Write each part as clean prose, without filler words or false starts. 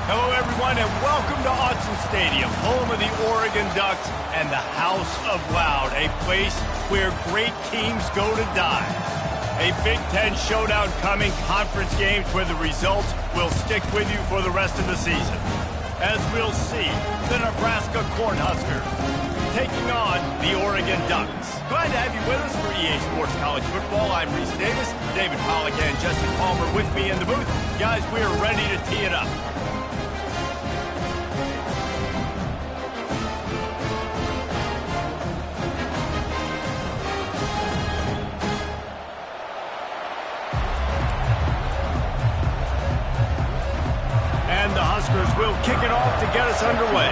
Hello, everyone, and welcome to Autzen Stadium, home of the Oregon Ducks and the House of Loud, a place where great teams go to die. A Big Ten showdown coming, conference games where the results will stick with you for the rest of the season. As we'll see, the Nebraska Cornhuskers taking on the Oregon Ducks. Glad to have you with us for EA Sports College Football. I'm Reese Davis, David Pollack and Justin Palmer with me in the booth. Guys, we are ready to tee it up. And the Huskers will kick it off to get us underway.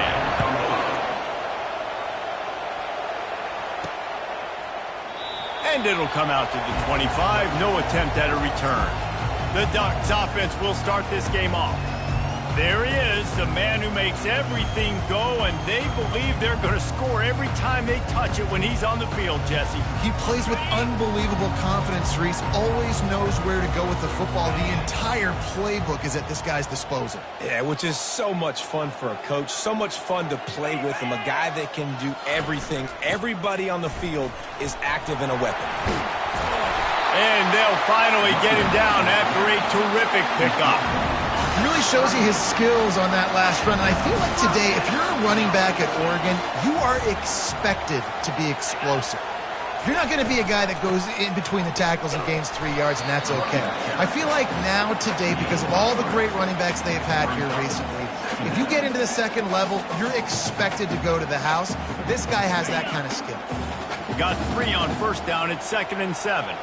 And it'll come out to the 25. No attempt at a return. The Ducks offense will start this game off. There he is, the man who makes everything go, and they believe they're going to score every time they touch it when he's on the field, Jesse. He plays with unbelievable confidence, Reese. Always knows where to go with the football. The entire playbook is at this guy's disposal. Yeah, which is so much fun for a coach. So much fun to play with him. A guy that can do everything. Everybody on the field is active in a weapon. And they'll finally get him down after a terrific pickup. Really shows you his skills on that last run. And I feel like today, if you're a running back at Oregon, you are expected to be explosive. You're not going to be a guy that goes in between the tackles and gains 3 yards, and that's okay. I feel like now today, because of all the great running backs they've had here recently, if you get into the second level, you're expected to go to the house. This guy has that kind of skill. Got 3 on first down at 2nd and 7.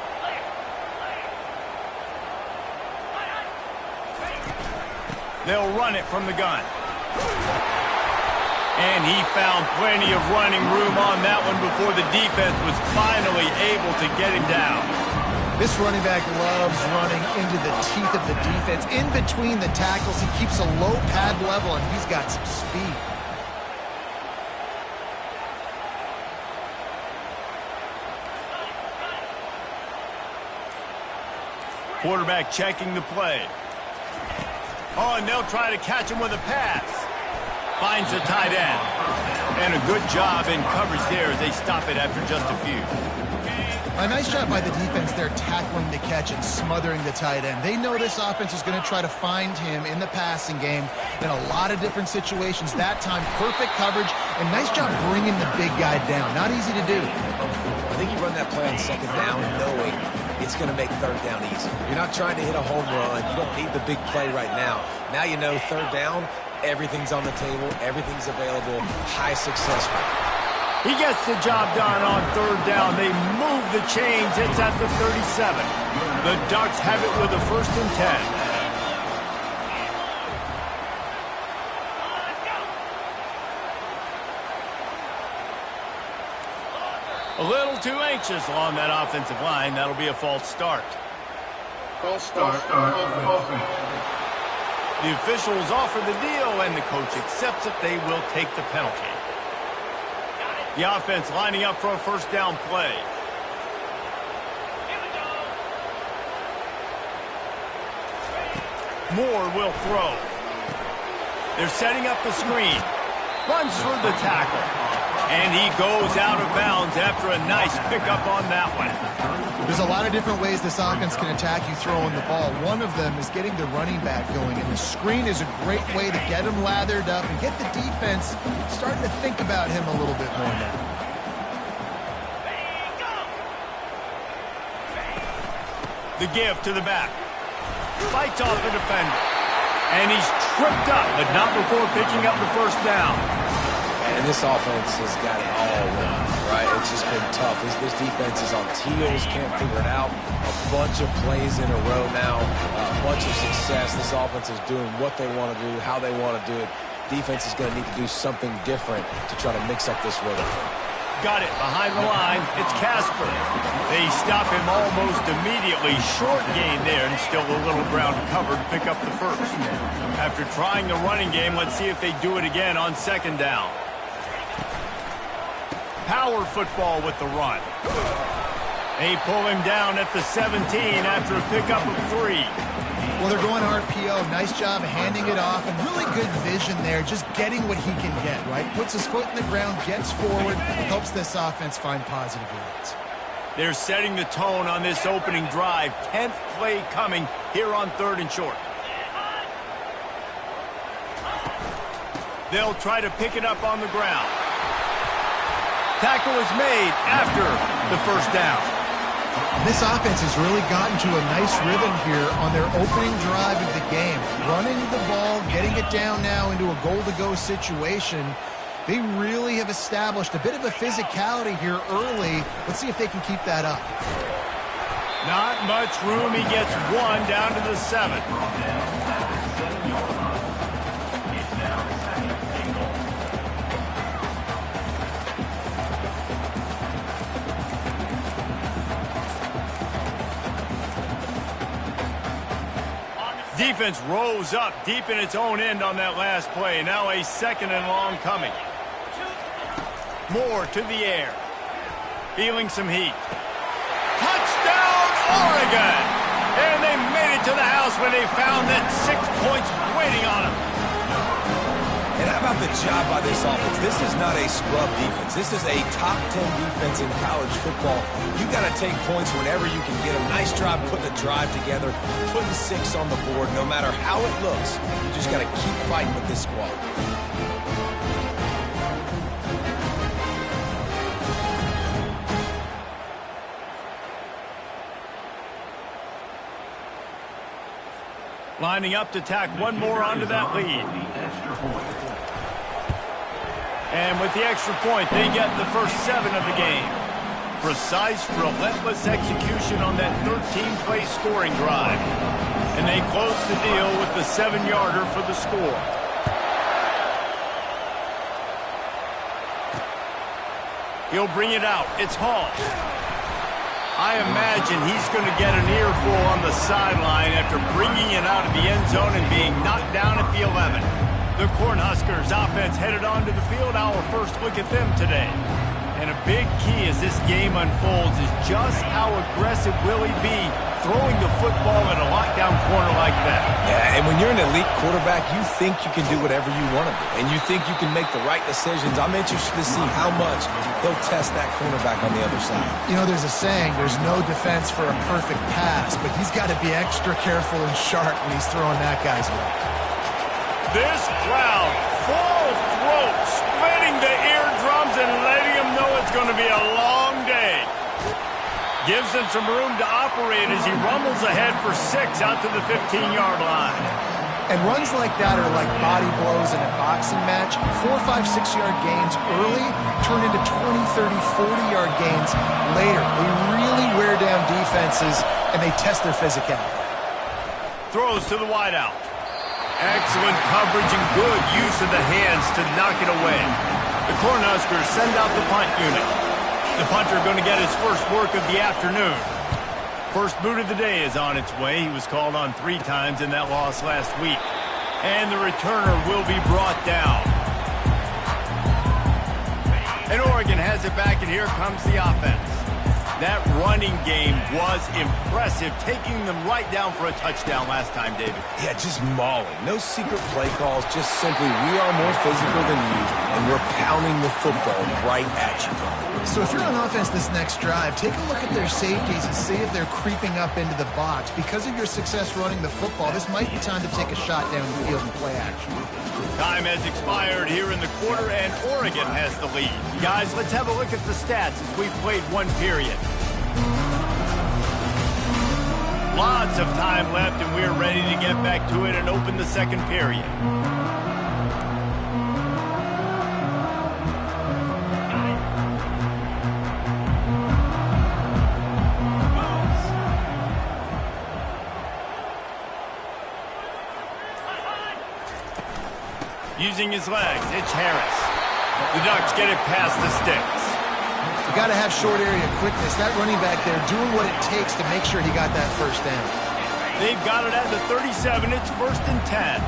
They'll run it from the gun. And he found plenty of running room on that one before the defense was finally able to get him down. This running back loves running into the teeth of the defense. In between the tackles, he keeps a low pad level, and he's got some speed. Quarterback checking the play. Oh, and they'll try to catch him with a pass. Finds the tight end. And a good job in coverage there as they stop it after just a few. A nice job by the defense there, tackling the catch and smothering the tight end. They know this offense is going to try to find him in the passing game in a lot of different situations. That time, perfect coverage, and nice job bringing the big guy down. Not easy to do. I think you run that play on second down knowing it's going to make third down easy. You're not trying to hit a home run. You don't need the big play right now. Now you know third down, everything's on the table, everything's available, high success rate. He gets the job done on third down. They move the chains. It's at the 37. The Ducks have it with a 1st and 10. A little too anxious along that offensive line. That'll be a false start. False start. Offense. The officials offer the deal, and the coach accepts it. They will take the penalty. The offense lining up for a 1st down play. Moore will throw. They're setting up the screen. Runs through the tackle. And he goes out of bounds after a nice pickup on that one. There's a lot of different ways this offense can attack you throwing the ball. One of them is getting the running back going, and the screen is a great way to get him lathered up and get the defense starting to think about him a little bit more now. The give to the back. Fights off the defender. And he's tripped up, but not before picking up the 1st down. And this offense has got it all wrong, right? It's just been tough. This defense is on teals, can't figure it out. A bunch of plays in a row now, a bunch of success. This offense is doing what they want to do, how they want to do it. Defense is going to need to do something different to try to mix up this rhythm. Got it behind the line. It's Casper. They stop him almost immediately. Short gain there, and still a little ground covered. Pick up the 1st. After trying the running game, let's see if they do it again on 2nd down. Power football with the run. They pull him down at the 17 after a pickup of 3. Well, they're going RPO. Nice job handing it off, and really good vision there, just getting what he can get, right? Puts his foot in the ground, gets forward, helps this offense find positive yards. They're setting the tone on this opening drive. 10th play coming here on 3rd and short. They'll try to pick it up on the ground. Tackle is made after the first down. This offense has really gotten to a nice rhythm here on their opening drive of the game. Running the ball, getting it down now into a goal-to-go situation. They really have established a bit of a physicality here early. Let's see if they can keep that up. Not much room. He gets 1 down to the 7. Defense rose up deep in its own end on that last play. Now a 2nd and long coming. Moore to the air. Feeling some heat. Touchdown, Oregon! And they made it to the house when they found that 6 points waiting on them. And how about the job by this offense? This is not a scrub defense. This is a top 10 defense in college football. You got to take points whenever you can get them. Nice job putting a drive together, putting 6 on the board. No matter how it looks, you just got to keep fighting with this squad. Lining up to tack one more onto that lead. And with the extra point, they get the first 7 of the game. Precise, relentless execution on that 13-play scoring drive. And they close the deal with the 7-yarder for the score. He'll bring it out. It's Hall. I imagine he's going to get an earful on the sideline after bringing it out of the end zone and being knocked down at the 11. The Cornhuskers offense headed onto the field. Our first look at them today. And a big key as this game unfolds is just how aggressive will he be throwing the football at a lockdown corner like that. Yeah, and when you're an elite quarterback, you think you can do whatever you want to do. And you think you can make the right decisions. I'm interested to see how much he'll test that cornerback on the other side. You know, there's a saying, there's no defense for a perfect pass, but he's got to be extra careful and sharp when he's throwing that guy's way. This crowd, full throat, splitting the eardrums and letting them know it's going to be a long day. Gives him some room to operate as he rumbles ahead for 6 out to the 15-yard line. And runs like that are like body blows in a boxing match. 4, 5, 6-yard gains early turn into 20, 30, 40-yard gains later. They really wear down defenses, and they test their physicality. Throws to the wideout. Excellent coverage and good use of the hands to knock it away. The Cornhuskers send out the punt unit. The punter going to get his first work of the afternoon. First boot of the day is on its way. He was called on 3 times in that loss last week. And the returner will be brought down. And Oregon has it back, and here comes the offense. That running game was impressive, taking them right down for a touchdown last time, David. Yeah, just mauling. No secret play calls, just simply we are more physical than you, and we're pounding the football right at you. So if you're on offense this next drive, take a look at their safeties and see if they're creeping up into the box. Because of your success running the football, this might be time to take a shot down the field and play action. Time has expired here in the quarter, and Oregon has the lead. Guys, let's have a look at the stats as we've played 1 period. Lots of time left, and we're ready to get back to it and open the 2nd period. Using his legs, it's Harris. The Ducks get it past the sticks. You got to have short area quickness. That running back there doing what it takes to make sure he got that first down. They've got it at the 37. It's 1st and 10.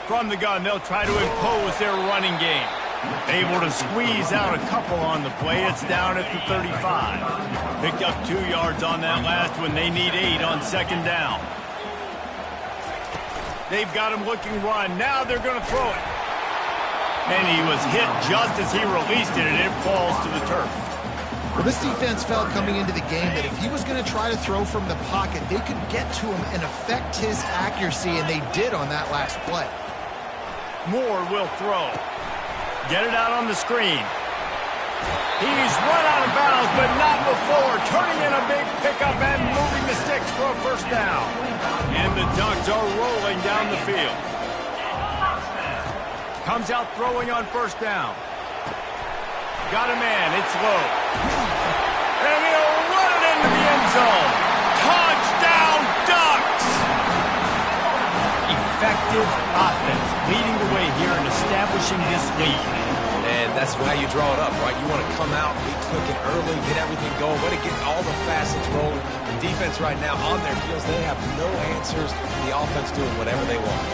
From the gun, they'll try to impose their running game. Able to squeeze out a couple on the play. It's down at the 35. Picked up 2 yards on that last one. They need 8 on second down. They've got him looking run. Now they're going to throw it. And he was hit just as he released it, and it falls to the turf. Well, this defense felt coming into the game that if he was going to try to throw from the pocket, they could get to him and affect his accuracy, and they did on that last play. Moore will throw. Get it out on the screen. He's run out of bounds, but not before. Turning in a big pickup and moving the sticks for a first down. And the Ducks are rolling down the field. Comes out throwing on first down. Got a man. It's low. And he'll run it into the end zone. Touchdown, Ducks! Effective offense leading the way here and establishing this lead. And that's how you draw it up, right? You want to come out, be clicking early, get everything going, but to get all the facets rolling. The defense right now on their heels, they have no answers. The offense doing whatever they want.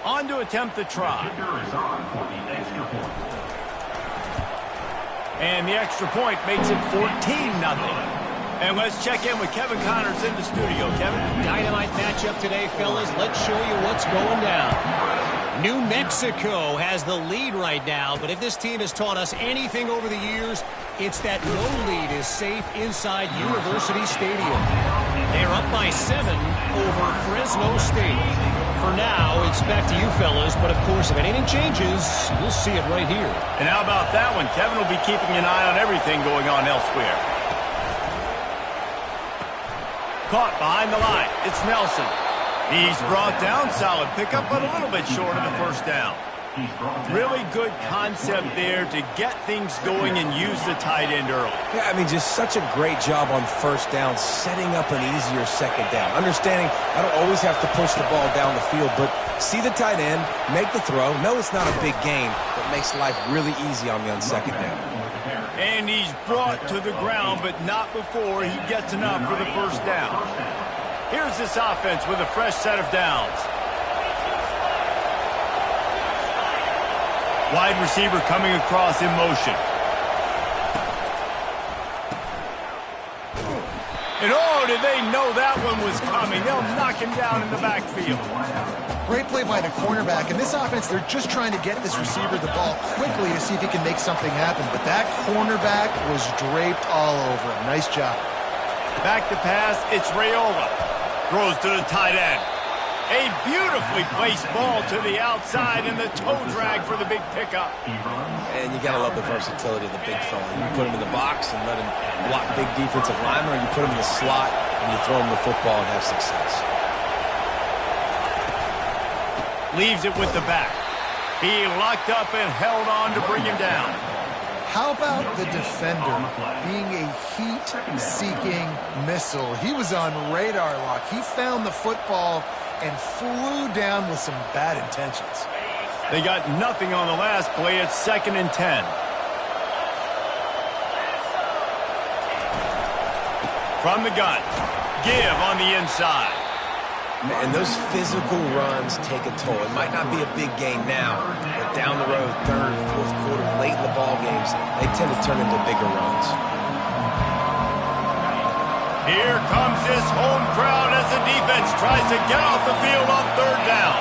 On to attempt the try. And the extra point makes it 14-0. And let's check in with Kevin Connors in the studio. Kevin? Dynamite matchup today, fellas. Let's show you what's going down. New Mexico has the lead right now, but if this team has taught us anything over the years, it's that no lead is safe inside University Stadium. They're up by 7 over Fresno State. For now, it's back to you, fellas, but of course, if anything changes, you'll see it right here. And how about that one? Kevin will be keeping an eye on everything going on elsewhere. Caught behind the line. It's Nelson. He's brought down. Solid pickup, but a little bit short of the first down. Really good concept there to get things going and use the tight end early. Yeah, I mean, just such a great job on first down, setting up an easier second down. Understanding I don't always have to push the ball down the field, but see the tight end, make the throw. No, it's not a big gain, but makes life really easy on me on second down. And he's brought to the ground, but not before he gets enough for the first down. Here's this offense with a fresh set of downs. Wide receiver coming across in motion. And oh, did they know that one was coming? They'll knock him down in the backfield. Great play by the cornerback. In this offense, they're just trying to get this receiver the ball quickly to see if he can make something happen. But that cornerback was draped all over him. Nice job. Back to pass, it's Raiola. Throws to the tight end. A beautifully placed ball to the outside and the toe drag for the big pickup. And you got to love the versatility of the big fella. You put him in the box and let him block big defensive linemen, or you put him in the slot and you throw him the football and have success. Leaves it with the back. He locked up and held on to bring him down. How about the defender being a heat-seeking missile? He was on radar lock. He found the football and flew down with some bad intentions. They got nothing on the last play. It's 2nd and 10. From the gun. Give on the inside. And those physical runs take a toll. It might not be a big gain now, but down the road, 3rd, 4th quarter, late in the ball games, they tend to turn into bigger runs. Here comes this home crowd as the defense tries to get off the field on 3rd down.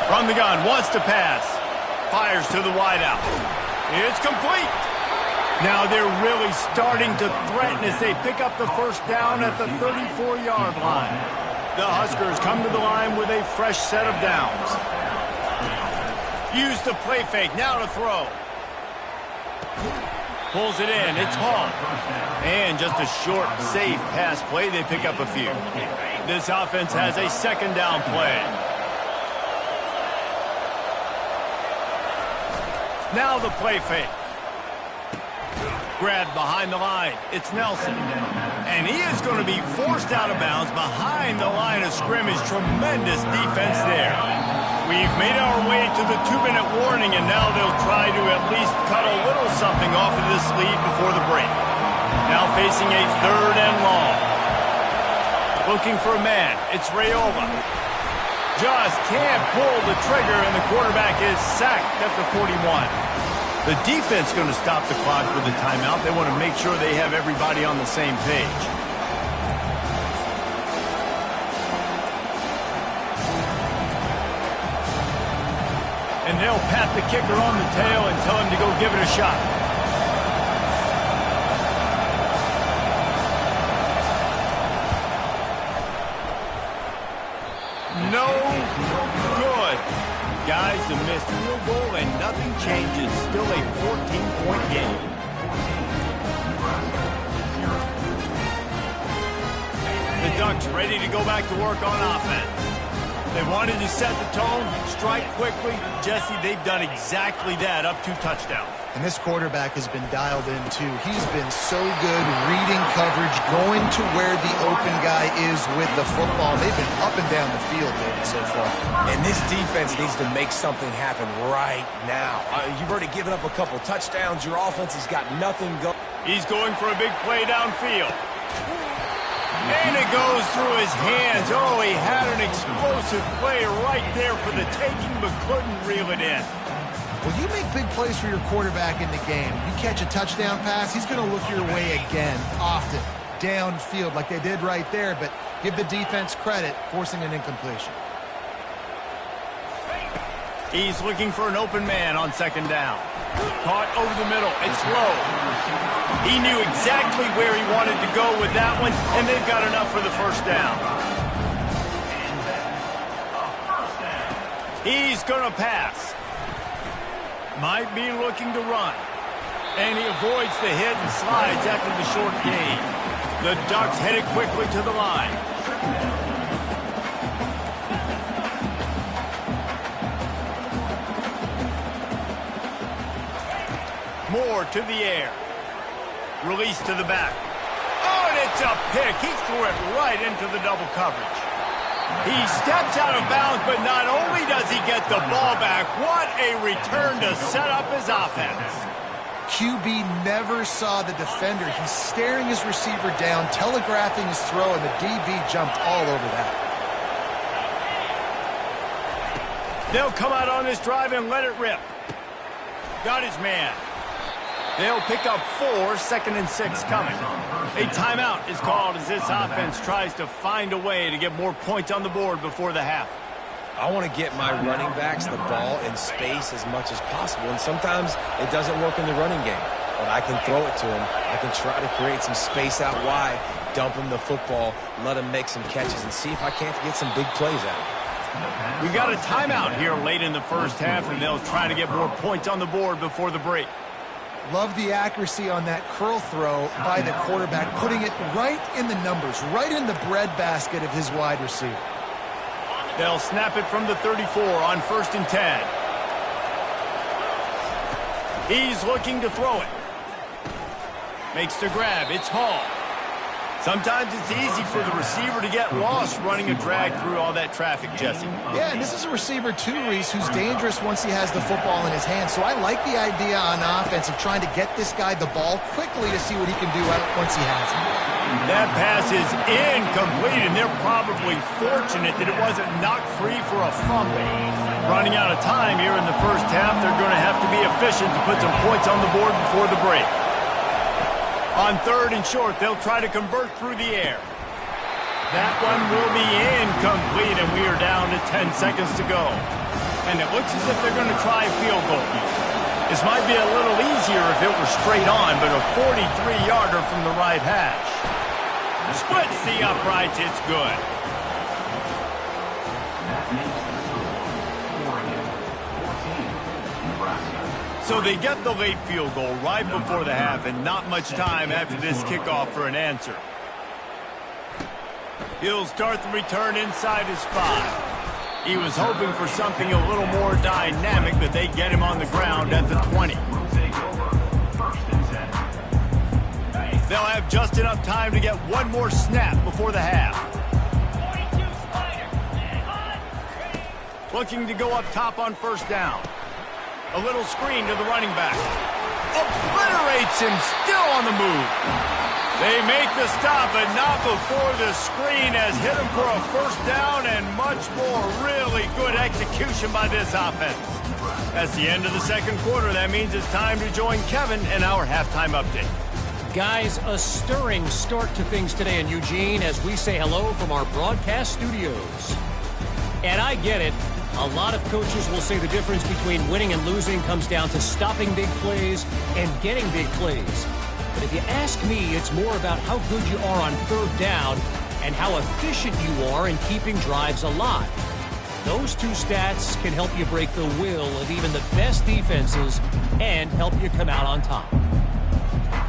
From the gun, wants to pass. Fires to the wideout. It's complete. Now they're really starting to threaten as they pick up the first down at the 34-yard line. The Huskers come to the line with a fresh set of downs. Use the play fake, now to throw. Pulls it in, it's Hall. And just a short, safe pass play, they pick up a few. This offense has a 2nd down play. Now the play fake. Grabbed behind the line. It's Nelson. And he is going to be forced out of bounds behind the line of scrimmage. Tremendous defense there. We've made our way to the 2-minute warning, and now they'll try to at least cut a little something off of this lead before the break. Now facing a 3rd and long. Looking for a man. It's Rayola. Just can't pull the trigger, and the quarterback is sacked at the 41. The defense going to stop the clock with a timeout. They want to make sure they have everybody on the same page. And they'll pat the kicker on the tail and tell him to go give it a shot. No good. Guys, a missed field goal and nothing changes. Still a 14-point game. The Ducks ready to go back to work on offense. They wanted to set the tone, strike quickly. Jesse, they've done exactly that, up 2 touchdowns. And this quarterback has been dialed in, too. He's been so good reading coverage, going to where the open guy is with the football. They've been up and down the field, David, so far. And this defense needs to make something happen right now. You've already given up a couple touchdowns. Your offense has got nothing going. He's going for a big play downfield. And it goes through his hands. Oh, he had an explosive play right there for the taking, but couldn't reel it in. Well, you make big plays for your quarterback in the game. You catch a touchdown pass, he's going to look your way again, often, downfield like they did right there, but give the defense credit, forcing an incompletion. He's looking for an open man on 2nd down. Caught over the middle. It's low. He knew exactly where he wanted to go with that one, and they've got enough for the 1st down. He's going to pass. Might be looking to run. And he avoids the hit and slides after the short gain. The Ducks headed quickly to the line. Moore to the air. Release to the back. Oh, and it's a pick. He threw it right into the double coverage. He steps out of bounds, but not only does he get the ball back, what a return to set up his offense. QB never saw the defender. He's staring his receiver down, telegraphing his throw, and the DB jumped all over that. They'll come out on this drive and let it rip. Got his man. They'll pick up 4, 2nd and 6 coming. A timeout is called as this offense tries to find a way to get more points on the board before the half. I want to get my running backs the ball in space as much as possible, and sometimes it doesn't work in the running game. But I can throw it to him. I can try to create some space out wide, dump him the football, let him make some catches, and see if I can't get some big plays out of him. We got a timeout here late in the 1st half, and they'll try to get more points on the board before the break. Love the accuracy on that curl throw by the quarterback, putting it right in the numbers, right in the breadbasket of his wide receiver. They'll snap it from the 34 on 1st and 10. He's looking to throw it. Makes the grab. It's Hall. Sometimes it's easy for the receiver to get lost running a drag through all that traffic, Jesse. Yeah, and this is a receiver too, Reese, who's dangerous once he has the football in his hands. So I like the idea on offense of trying to get this guy the ball quickly to see what he can do once he has it. That pass is incomplete, and they're probably fortunate that it wasn't knocked free for a fumble. Running out of time here in the 1st half, they're going to have to be efficient to put some points on the board before the break. On 3rd and short, they'll try to convert through the air. That one will be incomplete, and we are down to 10 seconds to go. And it looks as if they're going to try a field goal. This might be a little easier if it were straight on, but a 43-yarder from the right hash. Splits the uprights, it's good. So they get the late field goal right before the half, and not much time after this kickoff for an answer. He'll start the return inside his 5. He was hoping for something a little more dynamic, but they get him on the ground at the 20. They'll have just enough time to get one more snap before the half. Looking to go up top on 1st down. A little screen to the running back. Obliterates keeps him still on the move. They make the stop, but not before the screen has hit him for a first down and much more. Really good execution by this offense. That's the end of the second quarter. That means it's time to join Kevin in our halftime update. Guys, a stirring start to things today in Eugene as we say hello from our broadcast studios. And I get it. A lot of coaches will say the difference between winning and losing comes down to stopping big plays and getting big plays. But if you ask me, it's more about how good you are on third down and how efficient you are in keeping drives alive. Those two stats can help you break the will of even the best defenses and help you come out on top.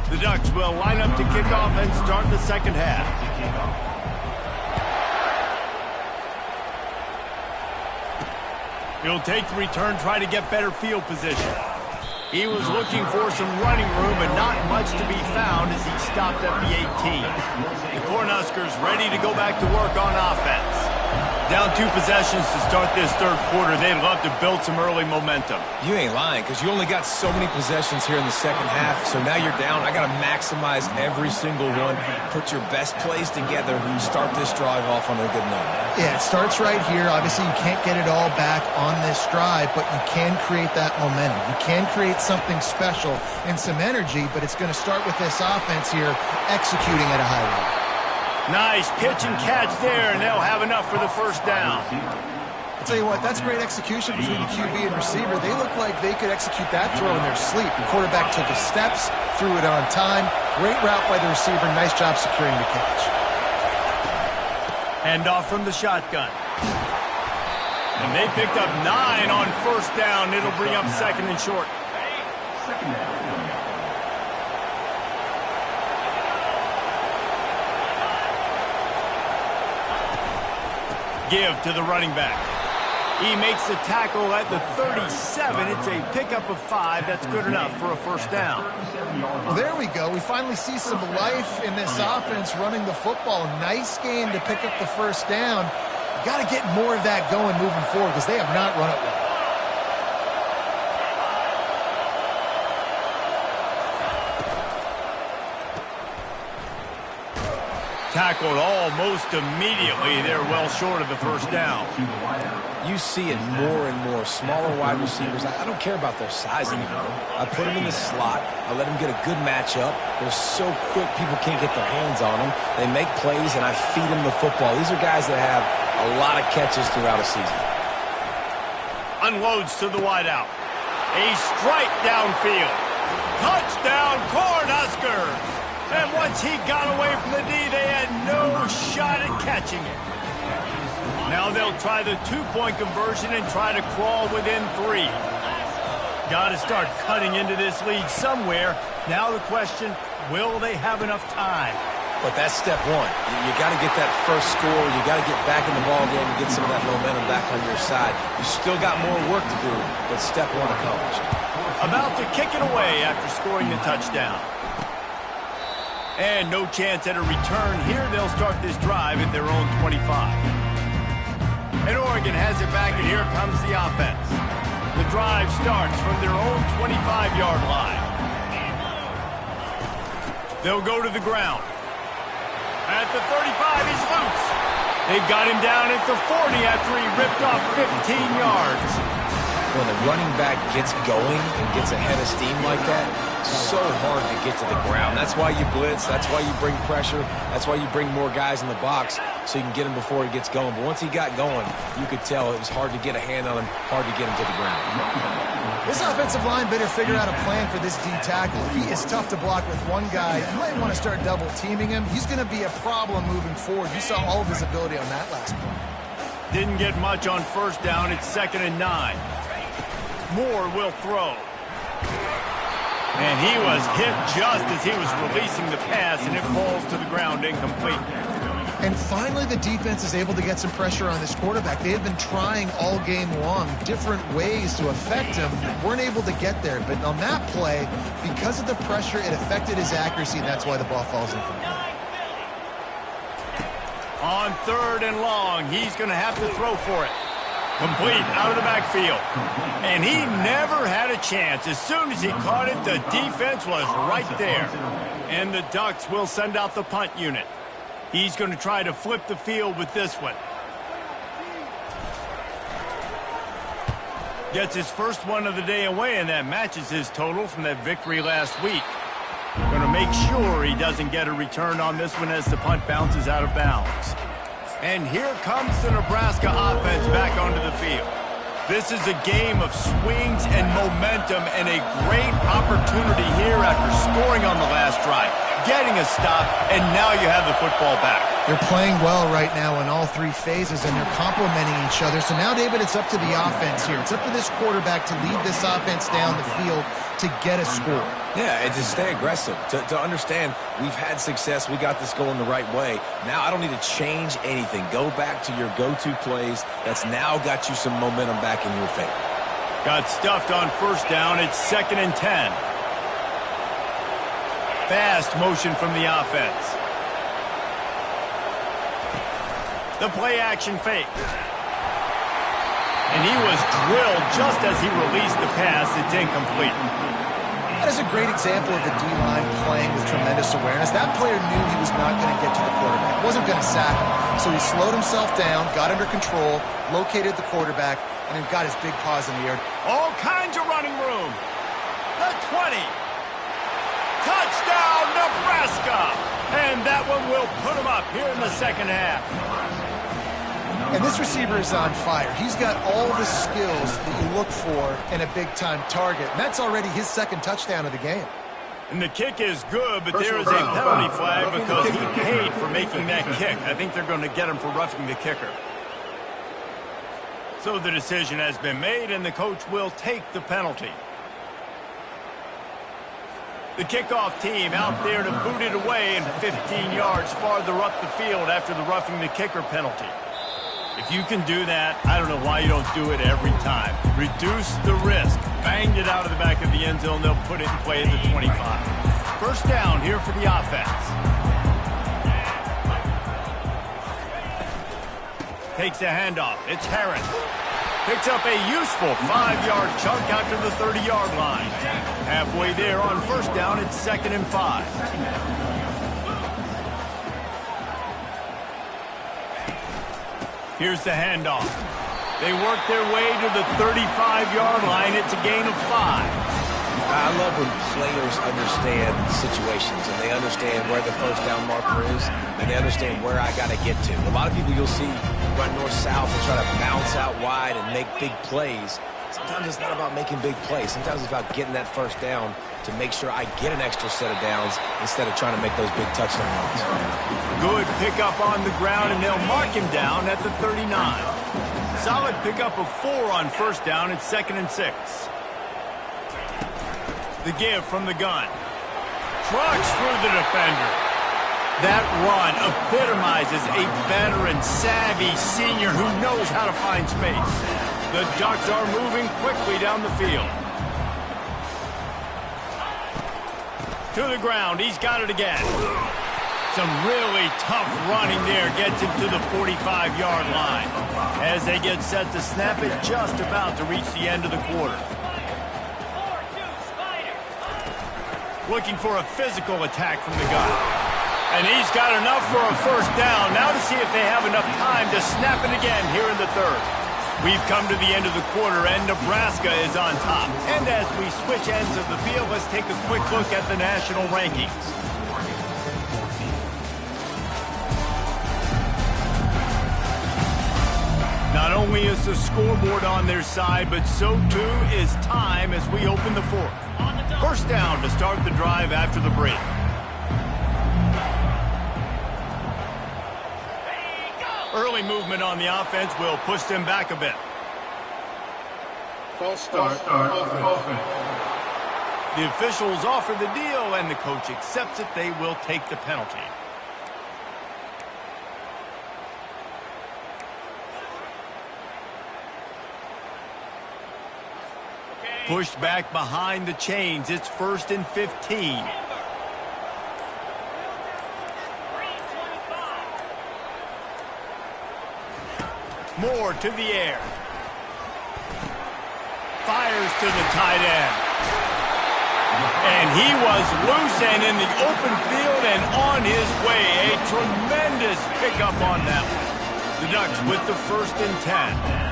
The Ducks will line up to kick off and start the second half. He'll take the return, try to get better field position. He was looking for some running room, but not much to be found as he stopped at the 18. The Cornhuskers ready to go back to work on offense. Down 2 possessions to start this third quarter. They'd love to build some early momentum. You ain't lying, because you only got so many possessions here in the second half, so now you're down. I got to maximize every single one, put your best plays together, start this drive off on a good note. Yeah, it starts right here. Obviously, you can't get it all back on this drive, but you can create that momentum. You can create something special and some energy, but it's going to start with this offense here executing at a high level. Nice pitch and catch there, and they'll have enough for the first down. I'll tell you what, that's great execution between the QB and receiver. They look like they could execute that throw in their sleep. The quarterback took his steps, threw it on time. Great route by the receiver. Nice job securing the catch. Hand off from the shotgun. And they picked up 9 on first down. It'll bring up second and short. Give to the running back. He makes the tackle at the 37. It's a pickup of 5. That's good enough for a first down. Well, there we go. We finally see some life in this offense running the football. Nice game to pick up the first down. You got to get more of that going moving forward because they have not run it well. Tackled almost immediately. They're well short of the first down. You see it more and more. Smaller wide receivers. I don't care about their size anymore. I put them in the slot. I let them get a good matchup. They're so quick, people can't get their hands on them. They make plays, and I feed them the football. These are guys that have a lot of catches throughout a season. Unloads to the wideout. A strike downfield. Touchdown, Cornhuskers! And once he got away from the D, they had no shot at catching it. Now they'll try the 2-point conversion and try to crawl within 3. Got to start cutting into this lead somewhere. Now the question, will they have enough time? But that's step one. You got to get that first score. You got to get back in the ball game and get some of that momentum back on your side. You still got more work to do, but step one accomplished. About to kick it away after scoring the touchdown. And no chance at a return here. They'll start this drive at their own 25. And Oregon has it back, and here comes the offense. The drive starts from their own 25-yard line. They'll go to the ground. At the 35, he's loose. They've got him down at the 40 after he ripped off 15 yards. When the running back gets going and gets ahead of steam like that, it's so hard to get to the ground. That's why you blitz. That's why you bring pressure. That's why you bring more guys in the box so you can get him before he gets going. But once he got going, you could tell it was hard to get a hand on him, hard to get him to the ground. This offensive line better figure out a plan for this D tackle. He is tough to block with one guy. You might want to start double teaming him. He's going to be a problem moving forward. You saw all of his ability on that last play. Didn't get much on first down. It's 2nd and 9. Moore will throw. And he was hit just as he was releasing the pass, and it falls to the ground incomplete. And finally, the defense is able to get some pressure on this quarterback. They have been trying all game long different ways to affect him. Weren't able to get there. But on that play, because of the pressure, it affected his accuracy, and that's why the ball falls incomplete. On 3rd and long, he's going to have to throw for it. Complete out of the backfield. And he never had a chance. As soon as he caught it, the defense was right there. And the Ducks will send out the punt unit. He's going to try to flip the field with this one. Gets his first one of the day away, and that matches his total from that victory last week. Going to make sure he doesn't get a return on this one as the punt bounces out of bounds. And here comes the Nebraska offense back onto the field. This is a game of swings and momentum, and a great opportunity here after scoring on the last drive, getting a stop, and now you have the football back. They're playing well right now in all three phases, and they're complementing each other. So now, David, it's up to the offense here. It's up to this quarterback to lead this offense down the field to get a score. Yeah, and to stay aggressive, to understand we've had success, we got this going the right way. Now I don't need to change anything. Go back to your go-to plays. That's now got you some momentum back in your favor. Got stuffed on first down. It's 2nd and 10. Fast motion from the offense. The play-action fake. And he was drilled just as he released the pass. It's incomplete. That is a great example of the D-line playing with tremendous awareness. That player knew he was not going to get to the quarterback. Wasn't going to sack him. So he slowed himself down, got under control, located the quarterback, and then got his big paws in the air. All kinds of running room. The 20. Touchdown, Nebraska! And that one will put him up here in the second half. And this receiver is on fire. He's got all the skills that you look for in a big-time target. And that's already his second touchdown of the game. And the kick is good, but there is a penalty flag because he paid for making that kick. I think they're going to get him for roughing the kicker. So the decision has been made, and the coach will take the penalty. The kickoff team out there to boot it away and 15 yards farther up the field after the roughing the kicker penalty. If you can do that, I don't know why you don't do it every time. Reduce the risk. Banged it out of the back of the end zone. They'll put it in play at the 25. First down here for the offense. Takes the handoff. It's Herron. Picks up a useful 5-yard chunk out to the 30-yard line. Halfway there on first down, it's 2nd and 5. Here's the handoff. They work their way to the 35-yard line. It's a gain of 5. I love when players understand situations and they understand where the first down marker is and they understand where I got to get to. A lot of people you'll see run north-south and try to bounce out wide and make big plays. Sometimes it's not about making big plays. Sometimes it's about getting that first down to make sure I get an extra set of downs instead of trying to make those big touchdown runs. Good pickup on the ground, and they'll mark him down at the 39. Solid pickup of 4 on first down. It's 2nd and 6. The give from the gun. Trucks through the defender. That run epitomizes a veteran, savvy senior who knows how to find space. The Ducks are moving quickly down the field. To the ground. He's got it again. Some really tough running there gets him to the 45-yard line. As they get set to snap it, just about to reach the end of the quarter. Looking for a physical attack from the gun. And he's got enough for a first down. Now to see if they have enough time to snap it again here in the third. We've come to the end of the quarter, and Nebraska is on top. And as we switch ends of the field, let's take a quick look at the national rankings. Not only is the scoreboard on their side, but so too is time as we open the fourth. First down to start the drive after the break. Early movement on the offense will push them back a bit. False start offense. The officials offer the deal, and the coach accepts it. They will take the penalty. Pushed back behind the chains. It's 1st and 15. Moore to the air. fires to the tight end. And he was loose and in the open field and on his way. A tremendous pickup on that one. The Ducks with the 1st and 10.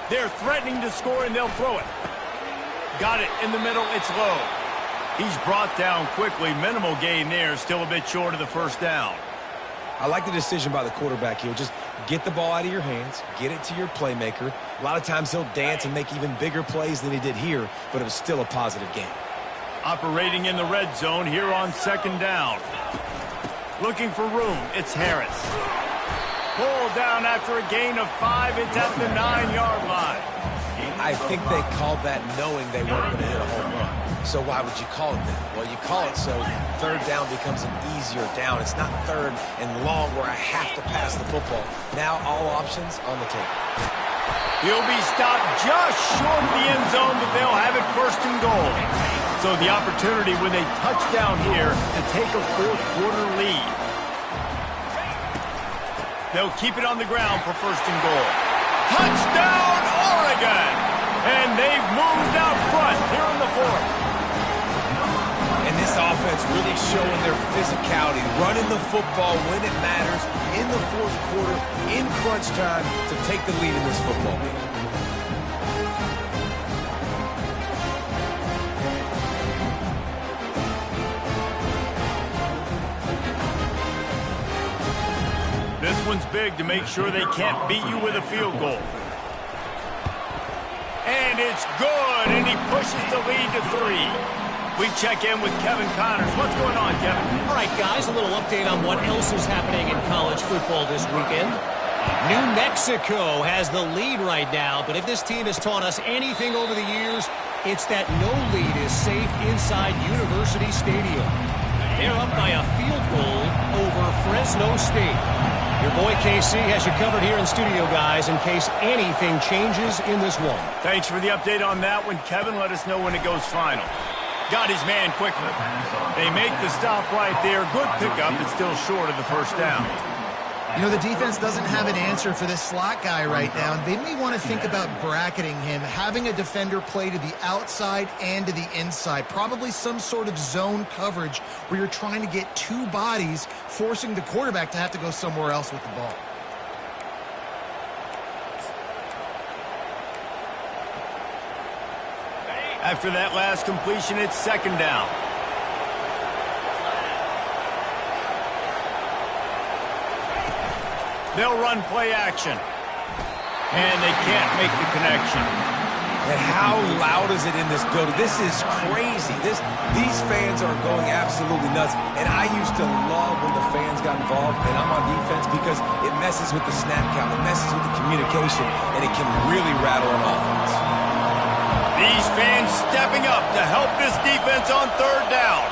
They're threatening to score, and they'll throw it. Got it in the middle. It's low. He's brought down quickly. Minimal gain there. Still a bit short of the 1st down. I like the decision by the quarterback here. Just get the ball out of your hands. Get it to your playmaker. A lot of times he'll dance and make even bigger plays than he did here, but it was still a positive game. Operating in the red zone here on 2nd down. Looking for room. It's Harris. Pulled down after a gain of 5. It's at the 9-yard line. I think they called that knowing they weren't going to hit a home run. So why would you call it that? Well, you call it so 3rd down becomes an easier down. It's not 3rd and long where I have to pass the football. Now all options on the table. He'll be stopped just short of the end zone, but they'll have it 1st and goal. So the opportunity with a touchdown here to take a 4th quarter lead. They'll keep it on the ground for 1st and goal. Touchdown, Oregon! And they've moved out front here in the 4th. And this offense really showing their physicality, running the football when it matters, in the 4th quarter, in crunch time, to take the lead in this football game. This one's big to make sure they can't beat you with a field goal. And it's good, and he pushes the lead to 3. We check in with Kevin Connors. What's going on, Kevin? All right, guys, a little update on what else is happening in college football this weekend. New Mexico has the lead right now, but if this team has taught us anything over the years, it's that no lead is safe inside University Stadium. They're up by a field goal over Fresno State. Your boy KC has you covered here in studio, guys, in case anything changes in this one. Thanks for the update on that one, Kevin. Let us know when it goes final. Got his man quickly. They make the stop right there. Good pickup. It's still short of the 1st down. You know, the defense doesn't have an answer for this slot guy right now. They may want to think about bracketing him, having a defender play to the outside and to the inside. Probably some sort of zone coverage where you're trying to get 2 bodies, forcing the quarterback to have to go somewhere else with the ball. After that last completion, it's 2nd down. They'll run play action. And they can't make the connection. And how loud is it in this building? This is crazy. These fans are going absolutely nuts. And I used to love when the fans got involved, and I'm on defense, because it messes with the snap count. It messes with the communication, and it can really rattle an offense. These fans stepping up to help this defense on 3rd down.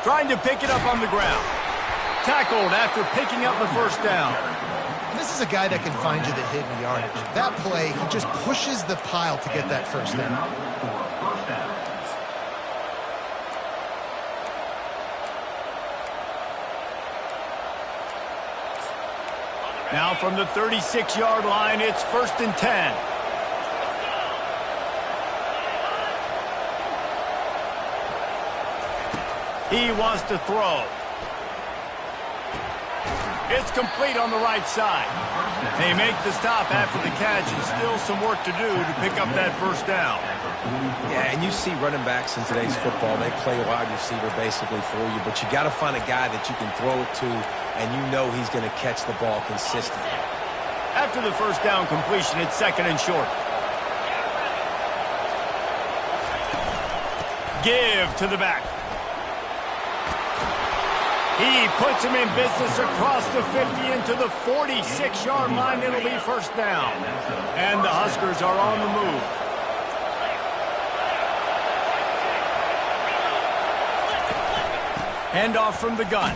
Trying to pick it up on the ground. Tackled after picking up the 1st down. And this is a guy that can find you the hidden yardage. That play, he just pushes the pile to get that 1st down. Now from the 36-yard line, it's 1st and 10. He wants to throw. It's complete on the right side. They make the stop after the catch, and still some work to do to pick up that 1st down. Yeah, and you see running backs in today's football, they play wide receiver basically for you, but you got to find a guy that you can throw it to, and you know he's going to catch the ball consistently. After the 1st down completion, it's 2nd and short. Give to the back. He puts him in business across the 50 into the 46-yard line. It'll be 1st down. And the Huskers are on the move. Handoff from the gun.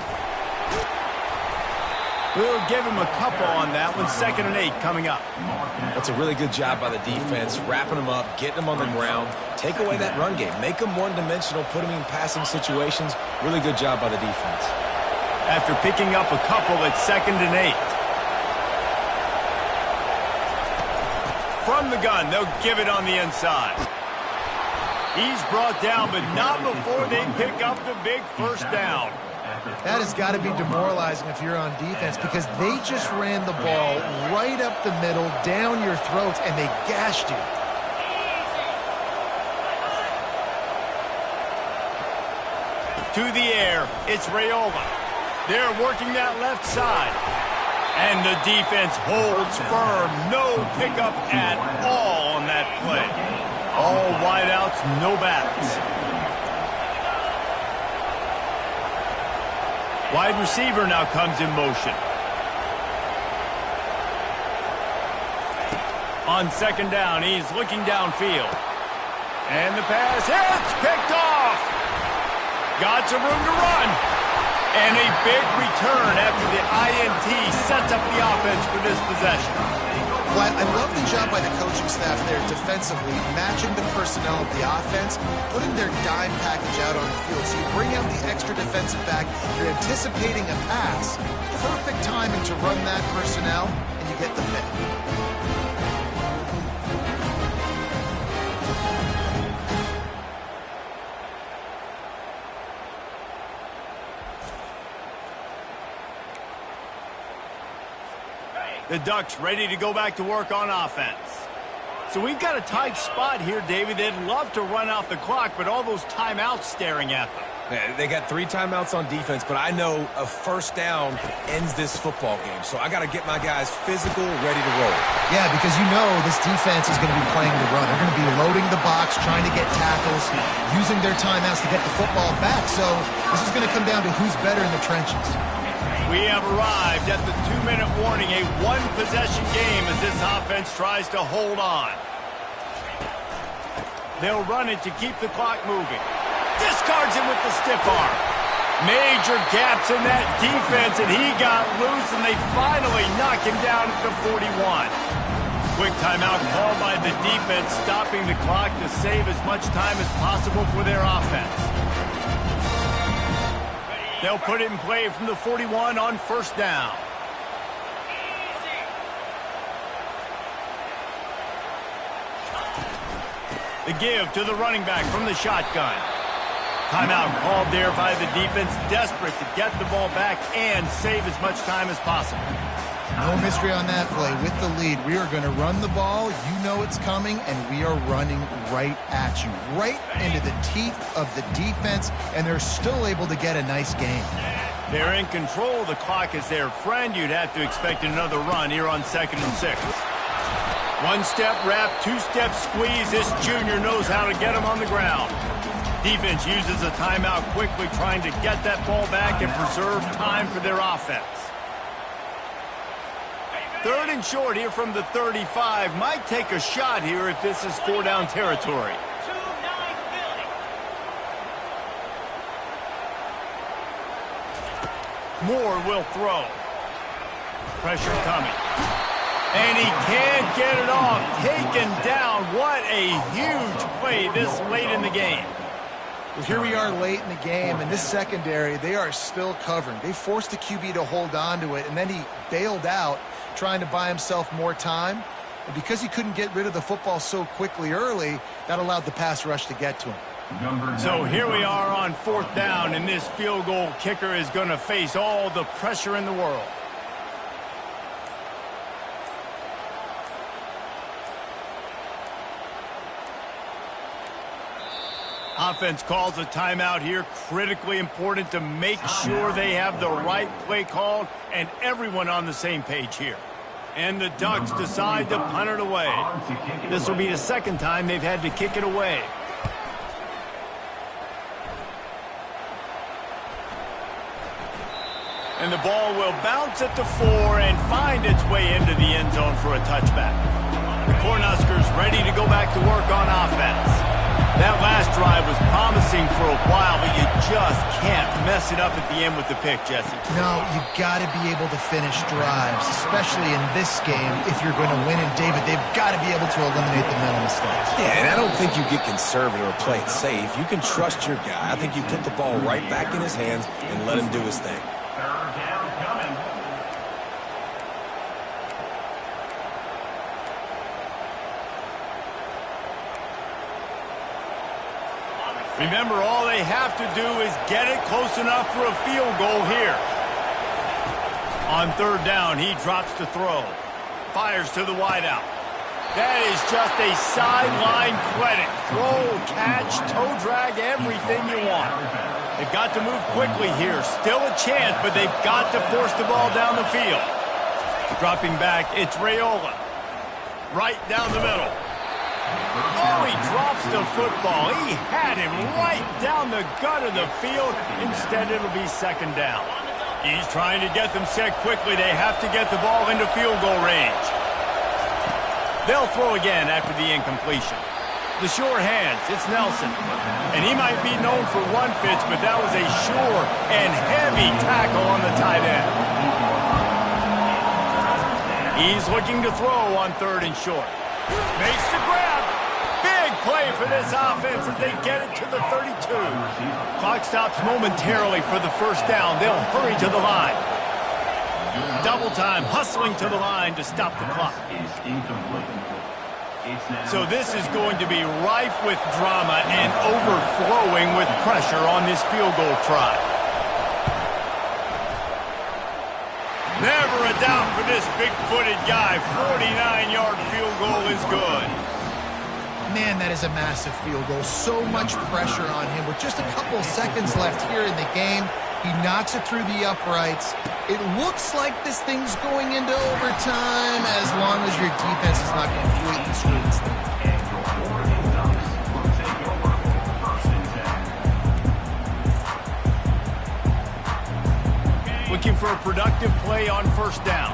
We'll give him a couple on that one. 2nd and 8 coming up. That's a really good job by the defense, wrapping them up, getting them on the ground. Take away that run game. Make them one-dimensional, put them in passing situations. Really good job by the defense. after picking up a couple at 2nd and 8. From the gun, they'll give it on the inside. He's brought down, but not before they pick up the big first down. That has got to be demoralizing if you're on defense, because they just ran the ball right up the middle, down your throats, and they gashed you. To the air, it's Raiola. They're working that left side. And the defense holds firm. No pickup at all on that play. All wideouts, no backs. Wide receiver now comes in motion. On 2nd down, he's looking downfield. And the pass hits, picked off. Got some room to run. And a big return after the INT sets up the offense for this possession. Well, I love the job by the coaching staff there defensively, matching the personnel of the offense, putting their dime package out on the field. So you bring out the extra defensive back, you're anticipating a pass, perfect timing to run that personnel, and you get the pick. The Ducks ready to go back to work on offense. So we've got a tight spot here, David. They'd love to run out the clock, but all those timeouts staring at them. Yeah, they got 3 timeouts on defense, but I know a first down ends this football game. So I got to get my guys physical, ready to roll. Yeah, because you know this defense is going to be playing the run. They're going to be loading the box, trying to get tackles, using their timeouts to get the football back. So this is going to come down to who's better in the trenches. We have arrived at the 2-minute warning, a one-possession game as this offense tries to hold on. They'll run it to keep the clock moving. Discards him with the stiff arm. Major gaps in that defense, and he got loose, and they finally knock him down at the 41. Quick timeout called by the defense, stopping the clock to save as much time as possible for their offense. They'll put it in play from the 41 on 1st down. The give to the running back from the shotgun. Timeout called there by the defense, desperate to get the ball back and save as much time as possible. No mystery on that play. With the lead, we are going to run the ball. You know it's coming, and we are running right at you, right into the teeth of the defense, and they're still able to get a nice game. They're in control. The clock is their friend. You'd have to expect another run here on 2nd and 6. One-step wrap, two-step squeeze. This junior knows how to get him on the ground. Defense uses a timeout quickly, trying to get that ball back and preserve time for their offense. 3rd and short here from the 35. Might take a shot here if this is 4-down territory. Moore will throw. Pressure coming. And he can't get it off. Taken down. What a huge play this late in the game. Well, here we are late in the game, and this secondary, they are still covering. They forced the QB to hold on to it, and then he bailed out, trying to buy himself more time. And because he couldn't get rid of the football so quickly early, that allowed the pass rush to get to him. So here we are on 4th down, and this field goal kicker is going to face all the pressure in the world. Offense calls a timeout here. Critically important to make sure they have the right play called and everyone on the same page here. And the Ducks decide to punt it away. This will be the 2nd time they've had to kick it away. And the ball will bounce at the 4 and find its way into the end zone for a touchback. The Cornhuskers ready to go back to work on offense. That last drive was promising for a while, but you just can't mess it up at the end with the pick, Jesse. No, you got to be able to finish drives, especially in this game. If you're going to win, and David, they've got to be able to eliminate the mental mistakes. Yeah, and I don't think you get conservative or play it safe. You can trust your guy. I think you put the ball right back in his hands and let him do his thing. Remember, all they have to do is get it close enough for a field goal here. On third down, he drops to throw. Fires to the wideout. That is just a sideline credit. Throw, catch, toe drag, everything you want. They've got to move quickly here. Still a chance, but they've got to force the ball down the field. Dropping back, it's Raiola. Right down the middle. Oh, he drops the football. He had him right down the gut of the field. Instead, it'll be second down. He's trying to get them set quickly. They have to get the ball into field goal range. They'll throw again after the incompletion. The sure hands, it's Nelson. And he might be known for one pitch, but that was a sure and heavy tackle on the tight end. He's looking to throw on third and short. Makes the grab. Big play for this offense as they get it to the 32. Clock stops momentarily for the first down. They'll hurry to the line. Double time, hustling to the line to stop the clock. So this is going to be rife with drama and overflowing with pressure on this field goal try. Never a doubt for this big-footed guy. 49-yard field goal is good. Man, that is a massive field goal. So much pressure on him. With just a couple seconds left here in the game, he knocks it through the uprights. It looks like this thing's going into overtime as long as your defense is not completely screwed this thing. Looking for a productive play on first down.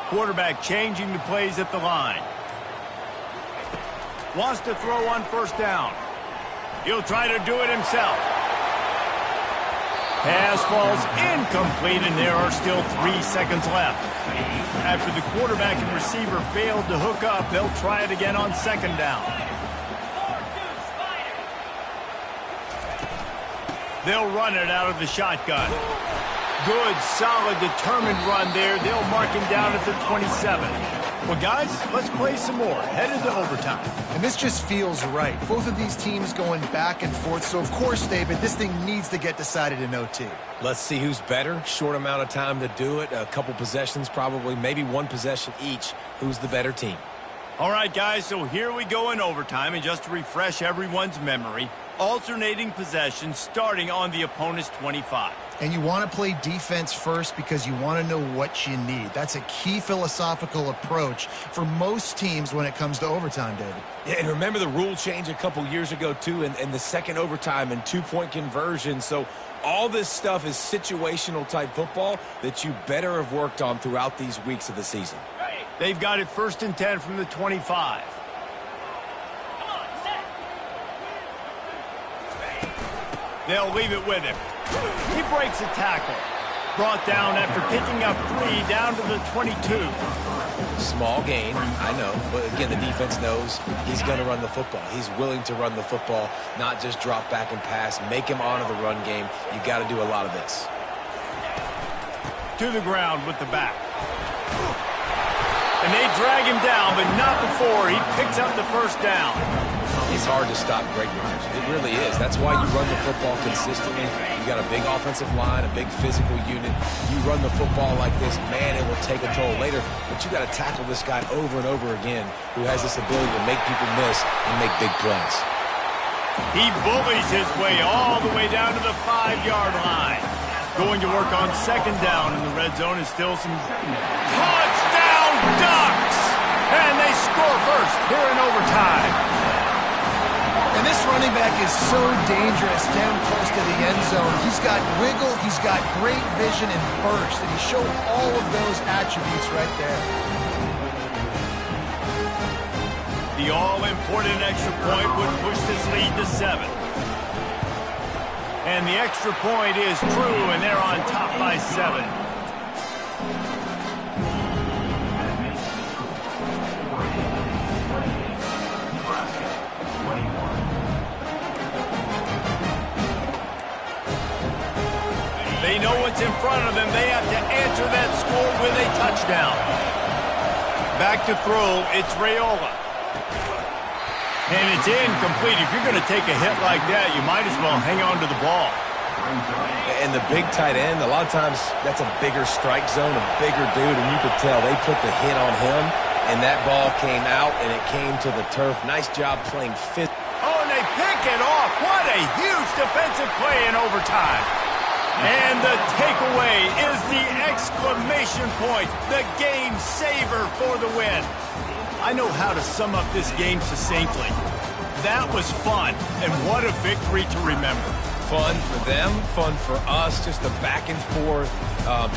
Quarterback changing the plays at the line. Wants to throw on first down. He'll try to do it himself. Pass falls incomplete, and there are still 3 seconds left. After the quarterback and receiver failed to hook up, they'll try it again on second down. They'll run it out of the shotgun. Good, solid, determined run there. They'll mark him down at the 27. Well, guys, let's play some more. Headed to overtime. And this just feels right. Both of these teams going back and forth. So, of course, David, this thing needs to get decided in OT. Let's see who's better. Short amount of time to do it. A couple possessions probably. Maybe one possession each. Who's the better team? All right, guys, so here we go in overtime. And just to refresh everyone's memory, alternating possessions starting on the opponent's 25. And you want to play defense first because you want to know what you need. That's a key philosophical approach for most teams when it comes to overtime, David. Yeah, and remember the rule change a couple years ago, too, and the second overtime and two-point conversion. So all this stuff is situational type football that you better have worked on throughout these weeks of the season. They've got it 1st and 10 from the 25. They'll leave it with him. He breaks a tackle. Brought down after picking up 3 down to the 22. Small gain, I know. But, again, the defense knows he's going to run the football. He's willing to run the football, not just drop back and pass. Make him honor the run game. You got to do a lot of this. To the ground with the back. And they drag him down, but not before he picks up the first down. It's hard to stop great runners. It really is. That's why you run the football consistently. You got a big offensive line, a big physical unit. You run the football like this, man, it will take a toll later. But you got to tackle this guy over and over again who has this ability to make people miss and make big plays. He bullies his way all the way down to the 5-yard line. Going to work on second down in the red zone is still some touchdown Ducks! And they score first here in overtime. And this running back is so dangerous down close to the end zone. He's got wiggle, he's got great vision and burst, and he showed all of those attributes right there. The all-important extra point would push this lead to 7. And the extra point is true, and they're on top by 7. They know what's in front of them. They have to answer that score with a touchdown. Back to throw, it's Raiola. And it's incomplete. If you're going to take a hit like that, you might as well hang on to the ball. And the big tight end, a lot of times that's a bigger strike zone, a bigger dude, and you could tell they put the hit on him, and that ball came out, and it came to the turf. Nice job playing fit. Oh, and they pick it off. What a huge defensive play in overtime. And the takeaway is the exclamation point, the game saver for the win. I know how to sum up this game succinctly. That was fun, and what a victory to remember. Fun for them, fun for us, just the back and forth,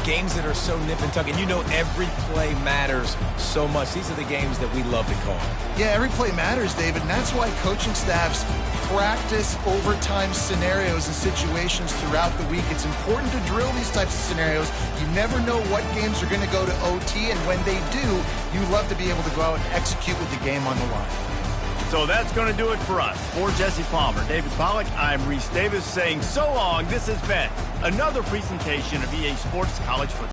games that are so nip and tuck, and you know every play matters so much. These are the games that we love to call. Yeah, every play matters, David, and that's why coaching staffs practice overtime scenarios and situations throughout the week. It's important to drill these types of scenarios. You never know what games are going to go to OT, and when they do, you love to be able to go out and execute with the game on the line. So that's going to do it for us. For Jesse Palmer, David Pollack, I'm Reese Davis saying so long. This has been another presentation of EA Sports College Football.